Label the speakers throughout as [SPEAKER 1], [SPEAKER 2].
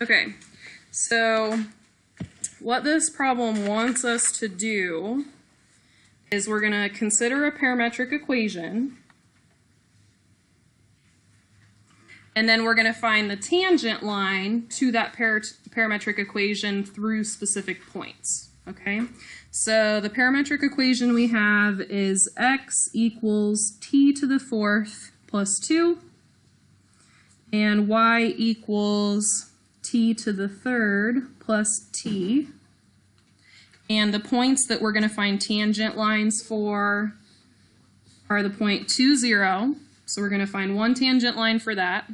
[SPEAKER 1] Okay, so what this problem wants us to do is we're going to consider a parametric equation, and then we're going to find the tangent line to that parametric equation through specific points. Okay, so the parametric equation we have is x equals t to the fourth plus 2, and y equals t to the third plus t. And the points that we're going to find tangent lines for are the point 2, 0. So we're going to find one tangent line for that,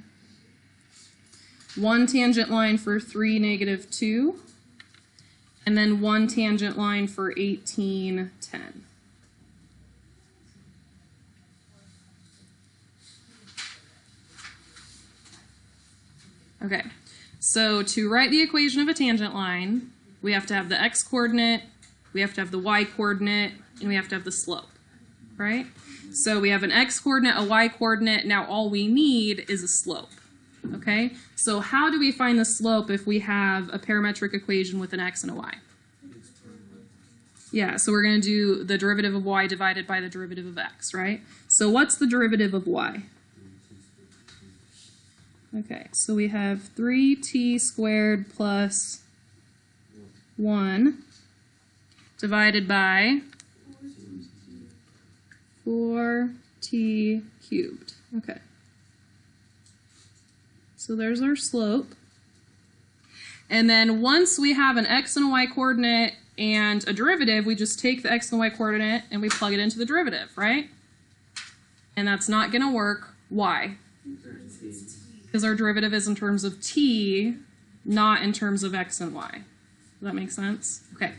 [SPEAKER 1] one tangent line for 3, negative 2, and then one tangent line for 18, 10. Okay, so to write the equation of a tangent line, we have to have the x-coordinate, we have to have the y-coordinate, and we have to have the slope, right? So we have an x-coordinate, a y-coordinate, now all we need is a slope, okay? So how do we find the slope if we have a parametric equation with an x and a y? Yeah, so we're going to do the derivative of y divided by the derivative of x, right? So what's the derivative of y? Okay, so we have 3t squared plus 1 divided by 4t cubed. Okay. So there's our slope. And then once we have an x and a y coordinate and a derivative, we just take the x and y coordinate and we plug it into the derivative, right? And that's not going to work. Why? Because our derivative is in terms of t, not in terms of x and y. Does that make sense? Okay.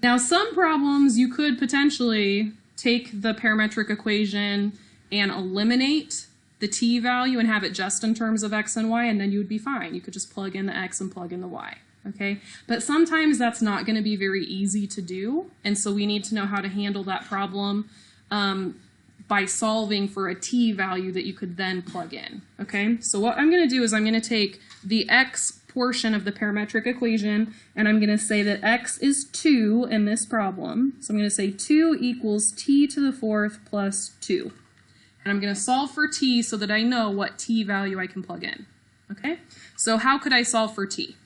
[SPEAKER 1] Now, some problems you could potentially take the parametric equation and eliminate the t value and have it just in terms of x and y, and then you would be fine. You could just plug in the x and plug in the y. Okay? But sometimes that's not going to be very easy to do, and so we need to know how to handle that problem by solving for a t value that you could then plug in. Okay? So what I'm going to do is I'm going to take the x portion of the parametric equation, and I'm going to say that x is 2 in this problem. So I'm going to say 2 equals t to the fourth plus 2. And I'm going to solve for t so that I know what t value I can plug in. Okay? So how could I solve for t?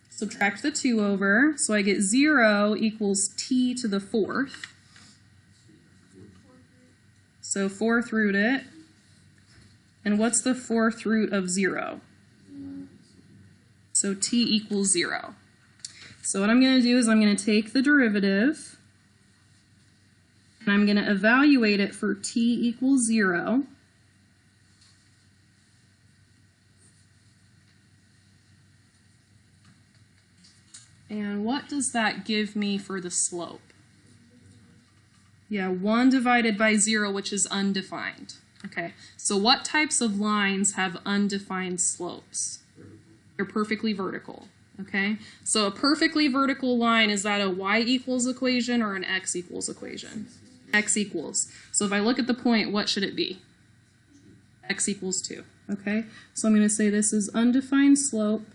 [SPEAKER 1] Subtract the 2 over, so I get 0 equals t to the fourth. So fourth root it. And what's the fourth root of 0? So t equals 0. So what I'm going to do is I'm going to take the derivative, and I'm going to evaluate it for t equals 0. And what does that give me for the slope? Yeah, 1 divided by 0, which is undefined. Okay, so what types of lines have undefined slopes? They're perfectly vertical. Okay, so a perfectly vertical line, is that a y equals equation or an x equals equation? X equals. So if I look at the point, what should it be? X equals 2. Okay, so I'm going to say this is undefined slope.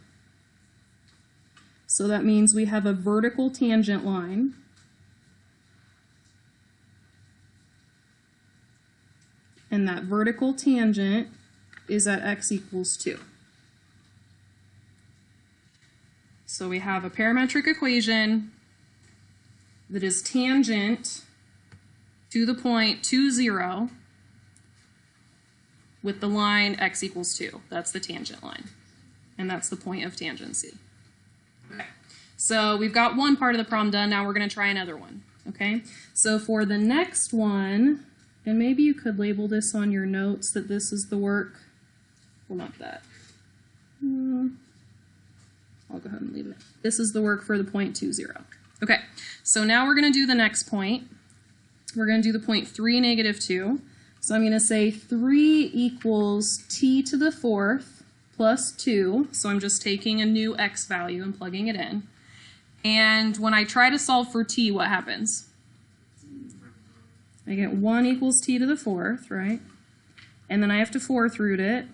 [SPEAKER 1] So that means we have a vertical tangent line. And that vertical tangent is at x equals 2. So we have a parametric equation that is tangent to the point 2, 0 with the line x equals 2. That's the tangent line. And that's the point of tangency. Okay. So we've got one part of the problem done. Now we're going to try another one. Okay. So for the next one, and maybe you could label this on your notes that this is the work. Well, not that. I'll go ahead and leave it. This is the work for the point 2, 0. Okay, so now we're going to do the next point. We're going to do the point 3, negative 2. So I'm going to say 3 equals t to the fourth plus 2. So I'm just taking a new x value and plugging it in. And when I try to solve for t, what happens? I get 1 equals t to the fourth, right? And then I have to fourth root it.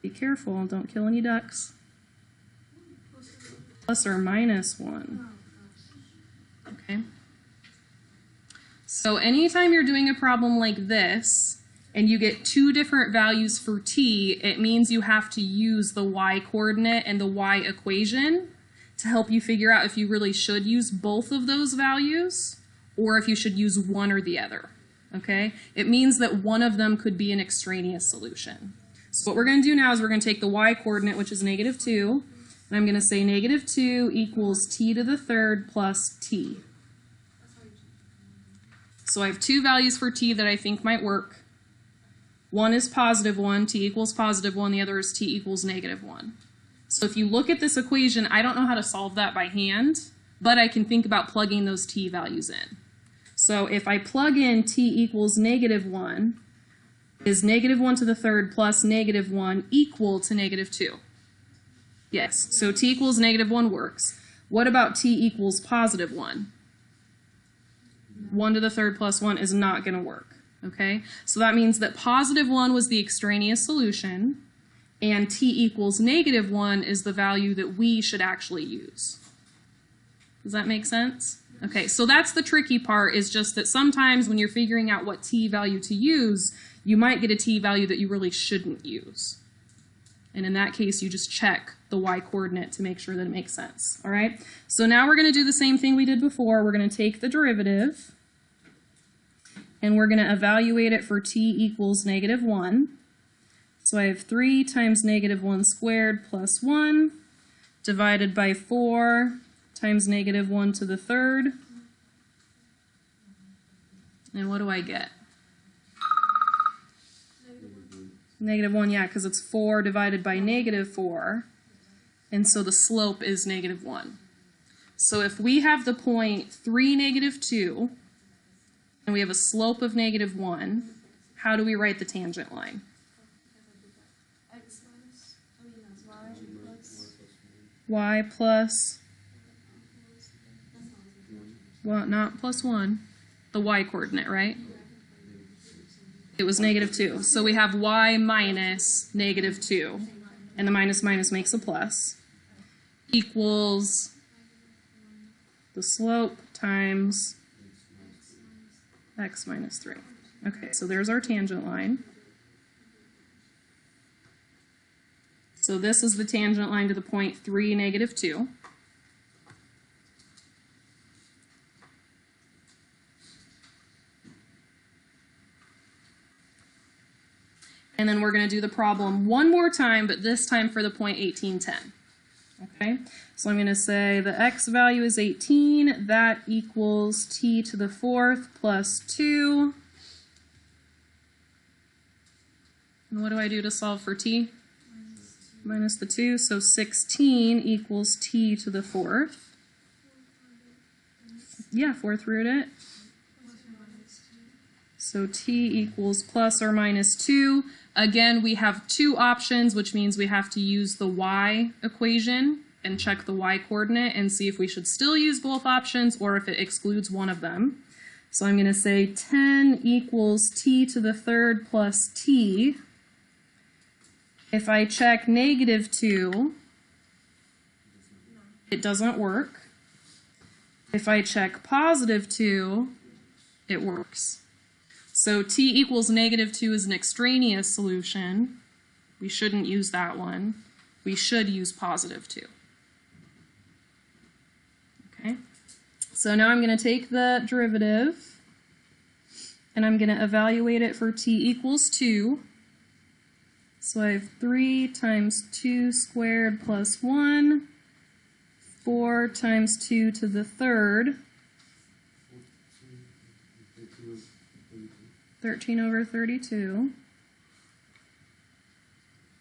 [SPEAKER 1] Be careful, don't kill any ducks. Plus or minus 1. Okay. So anytime you're doing a problem like this, and you get two different values for t, it means you have to use the y-coordinate and the y equation to help you figure out if you really should use both of those values, or if you should use one or the other. Okay? It means that one of them could be an extraneous solution. So what we're going to do now is we're going to take the y-coordinate, which is -2, and I'm going to say -2 equals t to the third plus t. So I have two values for t that I think might work. One is +1, t equals +1, the other is t equals -1. So if you look at this equation, I don't know how to solve that by hand, but I can think about plugging those t values in. So if I plug in t equals -1, is -1 to the third plus -1 equal to -2? Yes, so t equals -1 works. What about t equals +1? 1 to the third plus 1 is not going to work. Okay, so that means that +1 was the extraneous solution, and t equals -1 is the value that we should actually use. Does that make sense? Okay, so that's the tricky part, is just that sometimes when you're figuring out what t value to use, you might get a t value that you really shouldn't use. And in that case, you just check the y-coordinate to make sure that it makes sense. All right, so now we're going to do the same thing we did before. We're going to take the derivative, and we're going to evaluate it for t equals -1. So I have 3 times -1 squared plus 1 divided by 4 times -1 to the third. And what do I get? -1, yeah, because it's 4 divided by -4. And so the slope is -1. So if we have the point 3, -2, and we have a slope of -1, how do we write the tangent line? Y plus, well, not +1, the y-coordinate, right? It was -2. So we have y minus -2, and the minus minus makes a plus, equals the slope times x minus 3. Okay, so there's our tangent line. So this is the tangent line to the point 3, -2. And then we're going to do the problem one more time, but this time for the point 1810. Okay, so I'm going to say the x value is 18. That equals t to the fourth plus 2. And what do I do to solve for t? Minus the 2, so 16 equals t to the fourth. Yeah, fourth root it. So t equals plus or minus 2. Again, we have two options, which means we have to use the y equation and check the y-coordinate and see if we should still use both options or if it excludes one of them. So I'm going to say 10 equals t to the third plus t. If I check -2, it doesn't work. If I check +2, it works. So t equals -2 is an extraneous solution. We shouldn't use that one. We should use +2. Okay. So now I'm going to take the derivative, and I'm going to evaluate it for t equals 2. So I have 3 times 2 squared plus 1, 4 times 2 to the third, 13 over 32.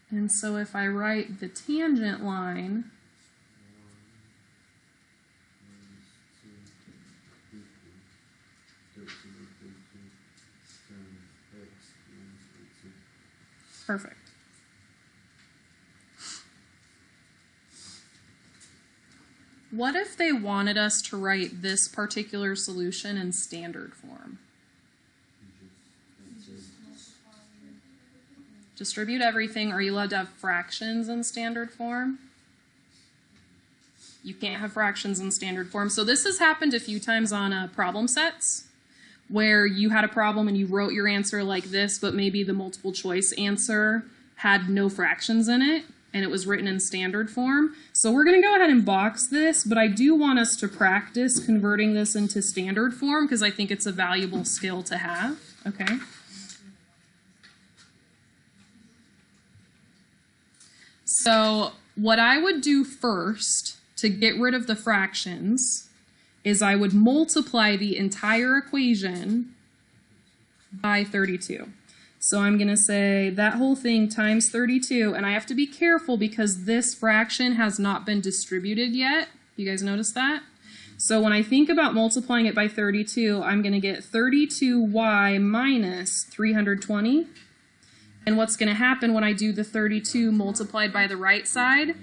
[SPEAKER 1] And so if I write the tangent line, perfect. What if they wanted us to write this particular solution in standard form? Distribute everything. Are you allowed to have fractions in standard form? You can't have fractions in standard form. So this has happened a few times on problem sets where you had a problem and you wrote your answer like this, but maybe the multiple choice answer had no fractions in it and it was written in standard form. So we're going to go ahead and box this, but I do want us to practice converting this into standard form because I think it's a valuable skill to have. Okay. So what I would do first to get rid of the fractions is I would multiply the entire equation by 32. So I'm going to say that whole thing times 32, and I have to be careful because this fraction has not been distributed yet. You guys notice that? So when I think about multiplying it by 32, I'm going to get 32y minus 320. And what's going to happen when I do the 32 multiplied by the right side?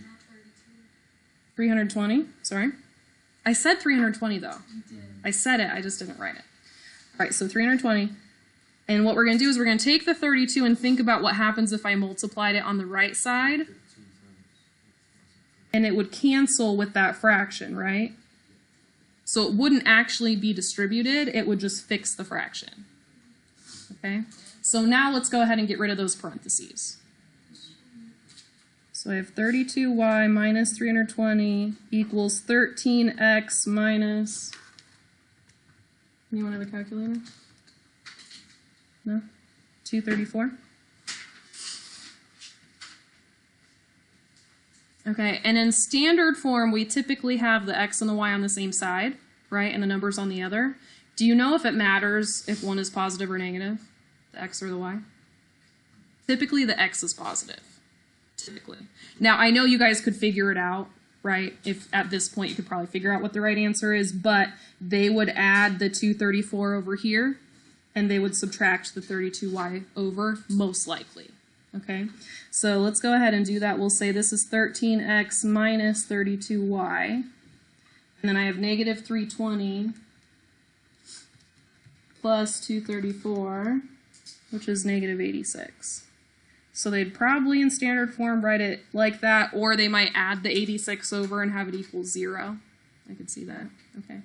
[SPEAKER 1] 320, sorry. I said 320 though. I said it, I just didn't write it. All right, so 320. And what we're going to do is we're going to take the 32 and think about what happens if I multiplied it on the right side. And it would cancel with that fraction, right? So it wouldn't actually be distributed, it would just fix the fraction. Okay? So now let's go ahead and get rid of those parentheses. So I have 32y minus 320 equals 13x minus, anyone have a calculator? No? 234? Okay, and in standard form, we typically have the x and the y on the same side, right, and the numbers on the other. Do you know if it matters if one is positive or negative, the x or the y? Typically, the x is positive. Typically. Now, I know you guys could figure it out, right? If at this point you could probably figure out what the right answer is, but they would add the 234 over here, and they would subtract the 32y over, most likely. Okay, so let's go ahead and do that. We'll say this is 13x minus 32y, and then I have negative 320 plus 234, which is negative 86. So they'd probably in standard form write it like that, or they might add the 86 over and have it equal 0. I could see that. Okay.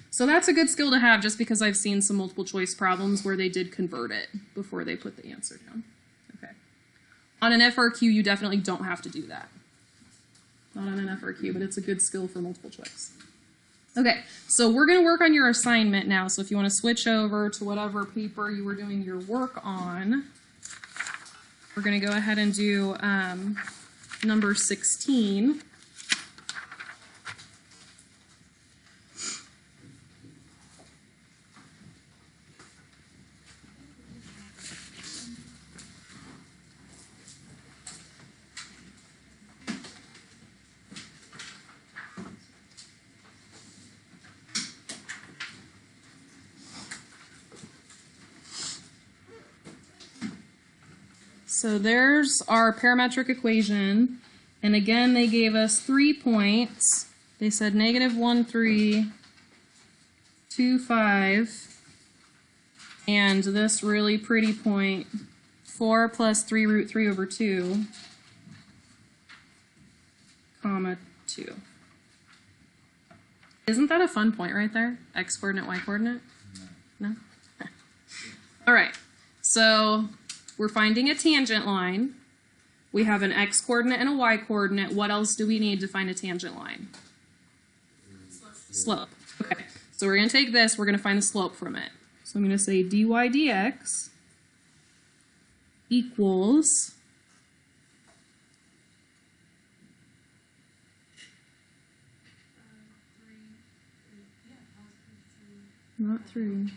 [SPEAKER 1] So that's a good skill to have just because I've seen some multiple choice problems where they did convert it before they put the answer down. Okay. On an FRQ, you definitely don't have to do that. Not on an FRQ, but it's a good skill for multiple choice. Okay, so we're going to work on your assignment now. So if you want to switch over to whatever paper you were doing your work on, we're going to go ahead and do number 16. So there's our parametric equation, and again they gave us 3 points. They said negative 1, 3, 2, 5, and this really pretty point, 4 plus 3 root 3 over 2, comma 2. Isn't that a fun point right there? X coordinate, Y coordinate? No? All right, so we're finding a tangent line. We have an x coordinate and a y coordinate. What else do we need to find a tangent line? Slope. Okay, so we're going to take this, we're going to find the slope from it. So I'm going to say dy dx equals not 3.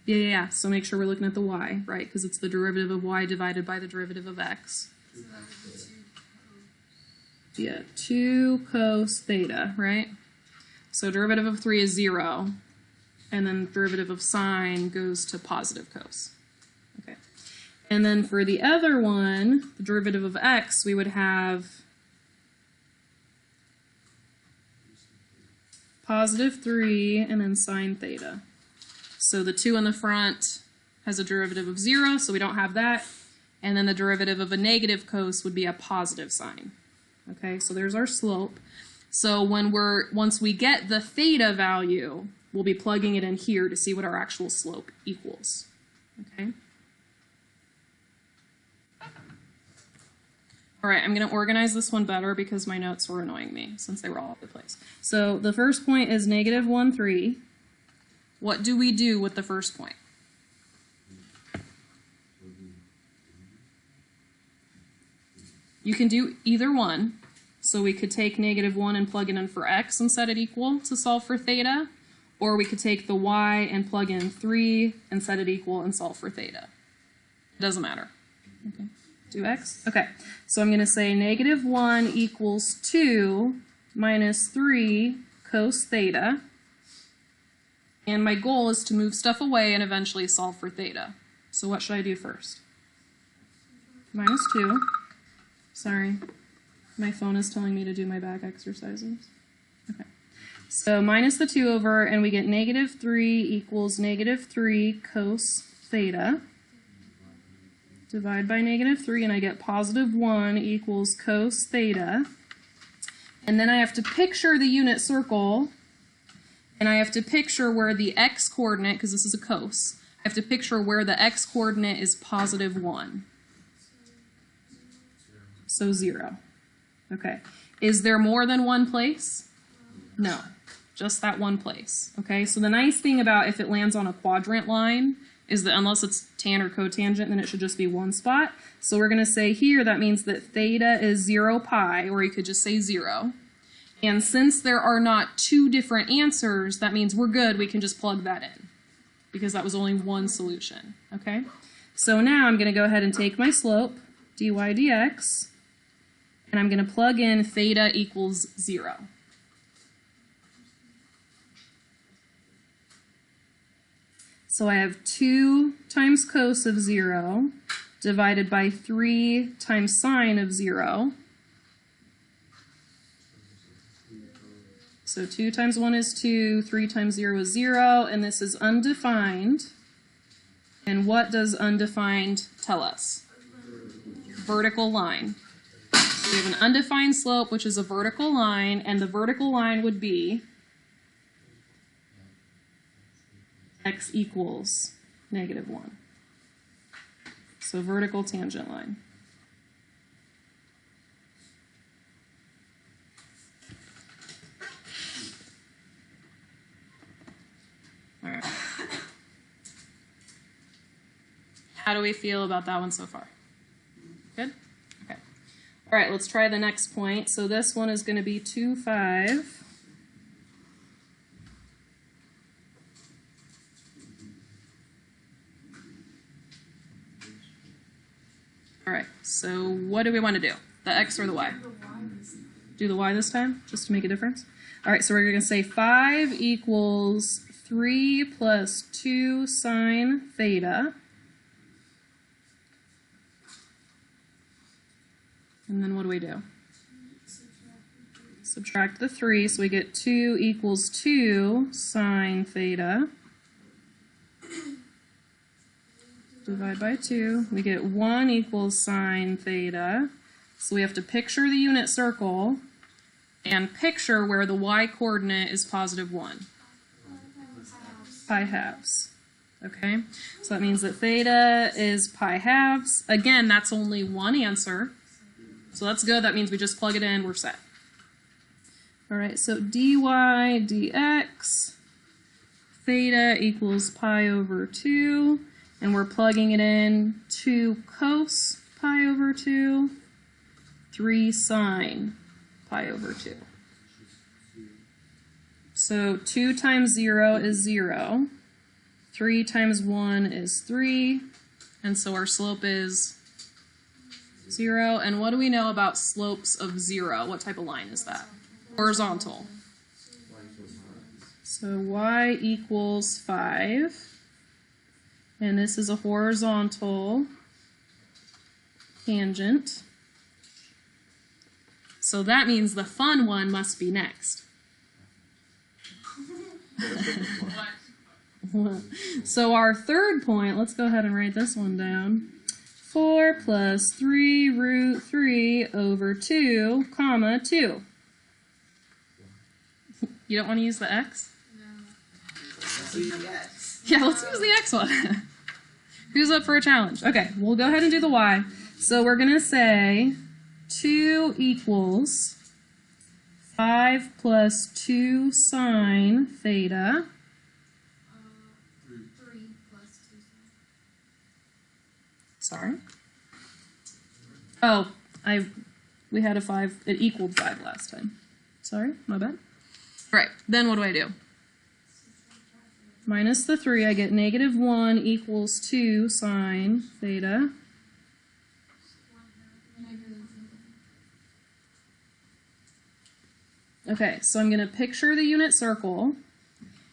[SPEAKER 1] Yeah. So make sure we're looking at the y, right? Because it's the derivative of y divided by the derivative of x. Yeah, 2 cos theta, right? So derivative of 3 is 0. And then derivative of sine goes to positive cos. Okay. And then for the other one, the derivative of x, we would have positive 3 and then sine theta. So the 2 in the front has a derivative of 0, so we don't have that. and then the derivative of a negative cos would be a positive sine. Okay, so there's our slope. So once we get the theta value, we'll be plugging it in here to see what our actual slope equals. Okay. All right, I'm going to organize this one better because my notes were annoying me since they were all over the place. So the first point is negative 1, 3. What do we do with the first point? You can do either one. So we could take negative 1 and plug it in for x and set it equal to solve for theta. Or we could take the y and plug in 3 and set it equal and solve for theta. It doesn't matter. Okay. Do x? Okay. So I'm going to say negative 1 equals 2 minus 3 cos theta. And my goal is to move stuff away and eventually solve for theta. So what should I do first? Minus 2. Sorry. My phone is telling me to do my back exercises. Okay. So minus the 2 over, and we get negative 3 equals negative 3 cos theta. Divide by negative 3, and I get positive 1 equals cos theta. And then I have to picture the unit circle, and I have to picture where the x-coordinate, because this is a cos, I have to picture where the x-coordinate is positive 1. So 0. Okay. Is there more than one place? No. Just that one place. Okay, so the nice thing about if it lands on a quadrant line is that unless it's tan or cotangent, then it should just be one spot. So we're going to say here that means that theta is 0 pi, or you could just say 0. And since there are not two different answers, that means we're good. We can just plug that in because that was only one solution. Okay, so now I'm going to go ahead and take my slope, dy dx, and I'm going to plug in theta equals 0. So I have 2 times cos of 0 divided by 3 times sine of 0. So 2 times 1 is 2, 3 times 0 is 0, and this is undefined. And what does undefined tell us? Vertical line. So we have an undefined slope, which is a vertical line, and the vertical line would be x equals negative 1. So vertical tangent line. All right. How do we feel about that one so far? Good? Okay. All right, let's try the next point. So this one is going to be 2, 5. All right, so what do we want to do? The x or the y? Do the y this time, just to make a difference? All right, so we're going to say 5 equals 3 plus 2 sine theta. And then what do we do? Subtract the 3, so we get 2 equals 2 sine theta. Divide by 2. We get 1 equals sine theta. So we have to picture the unit circle and picture where the y-coordinate is positive 1. Pi halves. Okay? So that means that theta is pi halves. Again, that's only one answer. So that's good. That means we just plug it in. We're set. All right, so dy dx, theta equals pi over 2. And we're plugging it in 2 cos pi over 2, 3 sine pi over 2. So 2 times 0 is 0. 3 times 1 is 3. And so our slope is 0. And what do we know about slopes of 0? What type of line is that? Horizontal. So y equals 5. And this is a horizontal tangent. So that means the fun one must be next. So our third point, let's go ahead and write this one down. 4 plus 3 root 3 over 2, comma, 2. You don't want to use the x?
[SPEAKER 2] No.
[SPEAKER 3] Let's use the x.
[SPEAKER 1] Yeah, let's use the x one. Who's up for a challenge? Okay, we'll go ahead and do the y. So we're going to say 2 equals 5 plus 2 sine theta.
[SPEAKER 2] 3 plus 2.
[SPEAKER 1] Sorry. Oh, we had a 5. It equaled 5 last time. Sorry, my bad. All right, then what do I do? Minus the 3, I get negative 1 equals 2 sine theta. Okay, so I'm going to picture the unit circle,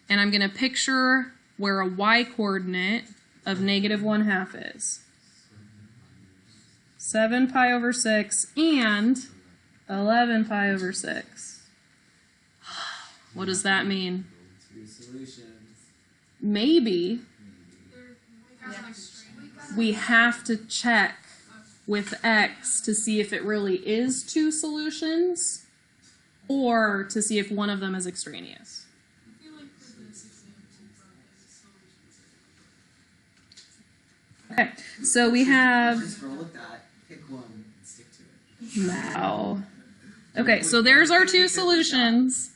[SPEAKER 1] and I'm going to picture where a y-coordinate of negative 1/2 is. 7 pi over 6 and 11 pi over 6. What does that mean?
[SPEAKER 3] 2 solutions.
[SPEAKER 1] Maybe we have to check with x to see if it really is 2 solutions or to see if one of them is extraneous.
[SPEAKER 2] I feel like for this example, solutions.
[SPEAKER 1] Okay, so we have...
[SPEAKER 3] Just roll with that. Pick one and stick to it.
[SPEAKER 1] Wow. Okay, so there's our 2 solutions.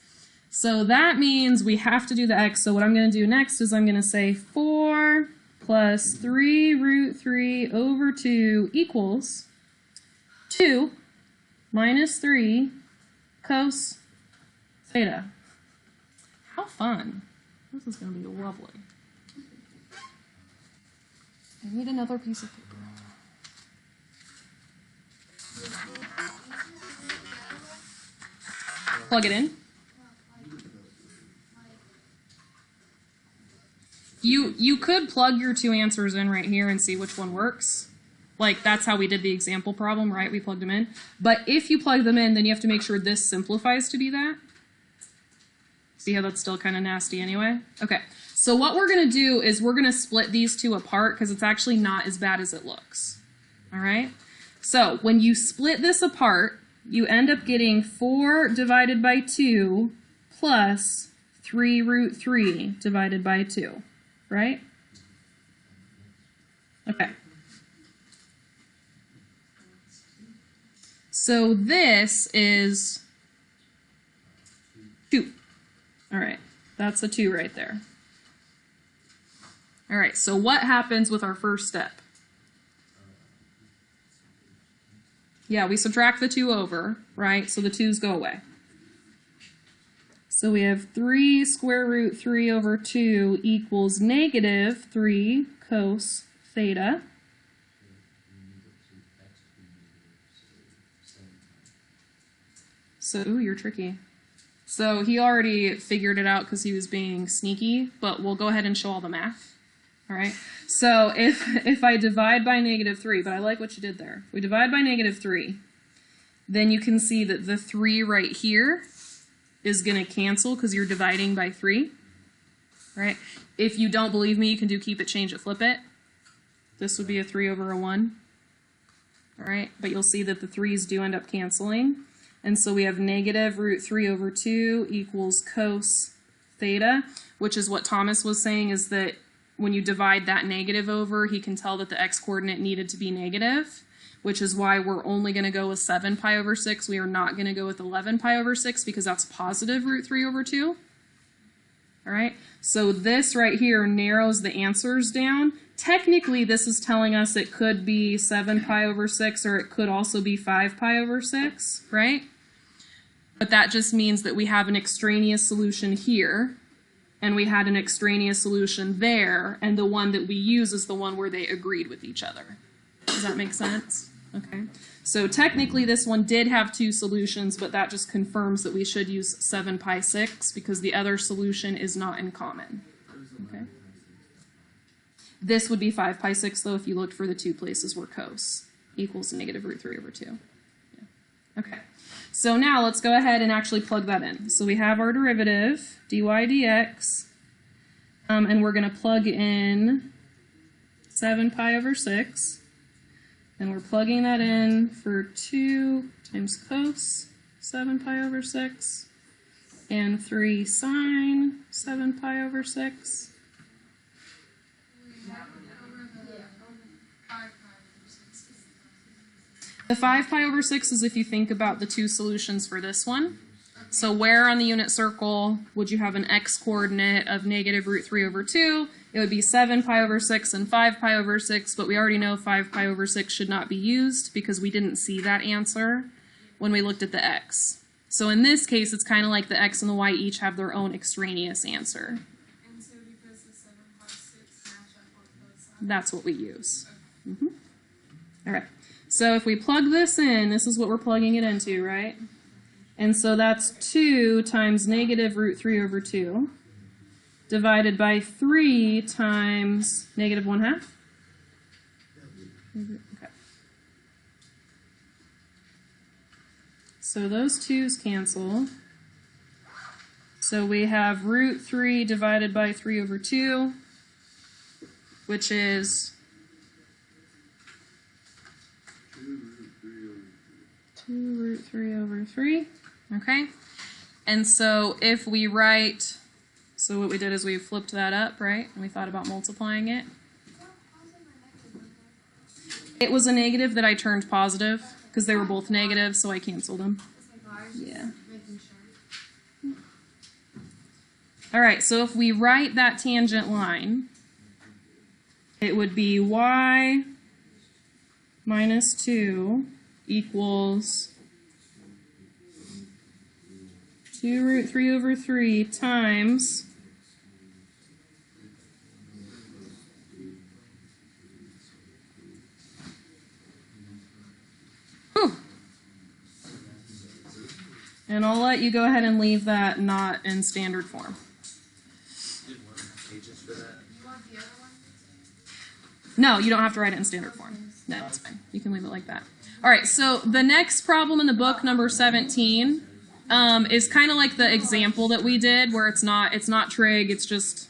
[SPEAKER 1] So that means we have to do the x. So what I'm going to do next is I'm going to say 4 plus 3 root 3 over 2 equals 2 minus 3 cos theta. How fun. This is going to be lovely. I need another piece of paper. Plug it in. You could plug your 2 answers in right here and see which one works. Like, that's how we did the example problem, right? We plugged them in. But if you plug them in, then you have to make sure this simplifies to be that. See how that's still kind of nasty anyway? Okay, so what we're going to do is we're going to split these 2 apart because it's actually not as bad as it looks. All right? So when you split this apart, you end up getting 4 divided by 2 plus 3 root 3 divided by 2. Right? Okay. So this is 2. All right. That's a 2 right there. All right. So what happens with our first step? Yeah, we subtract the 2 over, right? So the 2's go away. So we have 3 square root 3 over 2 equals negative 3 cos theta. So, ooh, you're tricky. So he already figured it out because he was being sneaky, but we'll go ahead and show all the math. All right. So if I divide by negative 3, but I like what you did there. If we divide by negative 3, then you can see that the 3 right here is going to cancel because you're dividing by 3, right? If you don't believe me, you can do keep it, change it, flip it. This would be a 3 over a 1, all right? But you'll see that the 3's do end up canceling. And so we have negative root 3 over 2 equals cos theta, which is what Thomas was saying is that when you divide that negative over, he can tell that the x-coordinate needed to be negative, which is why we're only going to go with 7 pi over 6. We are not going to go with 11 pi over 6 because that's positive root 3 over 2. All right, so this right here narrows the answers down. Technically, this is telling us it could be 7 pi over 6 or it could also be 5 pi over 6, right? But that just means that we have an extraneous solution here and we had an extraneous solution there, and the one that we use is the one where they agreed with each other. Does that make sense? Okay. So technically this one did have 2 solutions, but that just confirms that we should use 7 pi 6 because the other solution is not in common. Okay. This would be 5 pi 6 though if you looked for the 2 places where cos equals negative root 3 over 2. Yeah. Okay. So now let's go ahead and actually plug that in. So we have our derivative, dy dx, and we're going to plug in 7 pi over 6. And we're plugging that in for 2 times cos 7 pi over 6 and 3 sine 7 pi over 6. The 5 pi over 6 is if you think about the two solutions for this one. So where on the unit circle would you have an x coordinate of negative root 3 over 2? It would be 7 pi over 6 and 5 pi over 6, but we already know 5 pi over 6 should not be used because we didn't see that answer when we looked at the x. So in this case, it's kind of like the x and the y each have their own extraneous answer.
[SPEAKER 2] And so because the 7 plus 6 match up on both sides?
[SPEAKER 1] That's what we use. All right. So if we plug this in, this is what we're plugging it into, right? And so that's 2 times negative root 3 over 2 divided by 3 times negative 1/2. Okay. So those 2's cancel. So we have root 3 divided by 3 over 2, which is 2 root 3 over 3. Okay. And so if we write, so what we did is we flipped that up, right? And we thought about multiplying it. It was a negative that I turned positive because they were both negative, so I canceled them. Yeah. All right, so if we write that tangent line, it would be y minus 2 equals 2 root 3 over 3 times and I'll let you go ahead and leave that not in standard form.
[SPEAKER 3] Pages for that.
[SPEAKER 2] You want the other one?
[SPEAKER 1] No, you don't have to write it in standard form. No, that's fine. You can leave it like that. All right, so the next problem in the book, number 17, is kind of like the example that we did, where it's not trig, it's just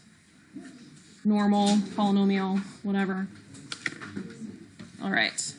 [SPEAKER 1] normal, polynomial, whatever. All right.